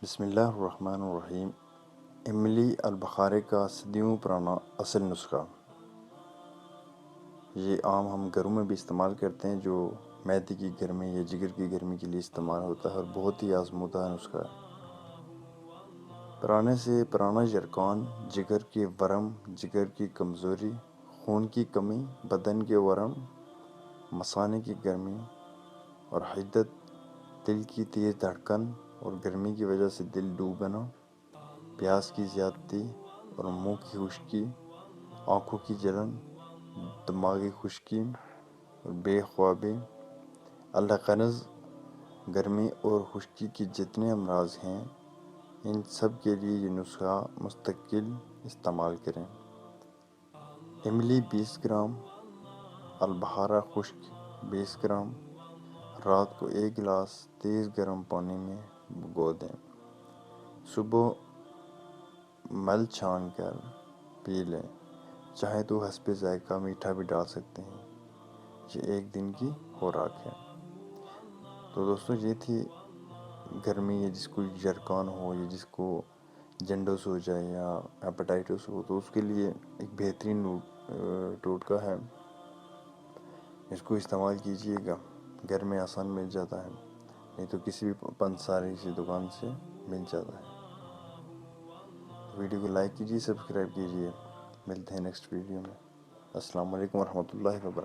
بسم اللہ الرحمن الرحیم۔ املی البخارے کا صدیوں پرانا اصل نسخہ، یہ عام ہم گھروں میں بھی استعمال کرتے ہیں، جو معدے کی گرمی یا جگر کی گرمی کے لیے استعمال ہوتا ہے اور بہت ہی آزمودہ نسخہ ہے۔ پرانے سے پرانا یرقان، جگر کے ورم، جگر کی کمزوری، خون کی کمی، بدن کے ورم، مثانے کی گرمی اور حدت، دل کی تیز دھڑکن اور گرمی کی وجہ سے دل ڈوبنا، پیاس کی زیادتی اور منہ کی خشکی، آنکھوں کی جلن، دماغی خشکی اور بے خوابی، القنز، گرمی اور خشکی کے جتنے امراض ہیں ان سب کے لیے یہ نسخہ مستقل استعمال کریں۔ املی 20 گرام، البخارہ خشک 20 گرام، رات کو 1 گلاس تیز گرم پانی میں بھگو دیں، صبح مل چھان کر پی لیں، چاہے تو حسب ذائقہ میٹھا بھی ڈال سکتے ہیں۔ یہ 1 دن کی خوراک ہے۔ تو دوستو یہ تھی گرمی، یا جس کو یرقان ہو یا جس کو جنڈس ہو جائے یا ہیپاٹائٹس ہو، تو اس کے لیے ایک بہترین ٹوٹکا ہے، اس کو استعمال کیجئے گا۔ گھر میں آسان مل جاتا ہے، نہیں تو کسی بھی پنساری سی دکان سے مل جاتا ہے۔ ویڈیو کو لائک کیجئے، سبسکرائب کیجئے۔ ملتے ہیں نیکسٹ ویڈیو میں۔ السلام علیکم ورحمۃ اللہ وبرکاتہ۔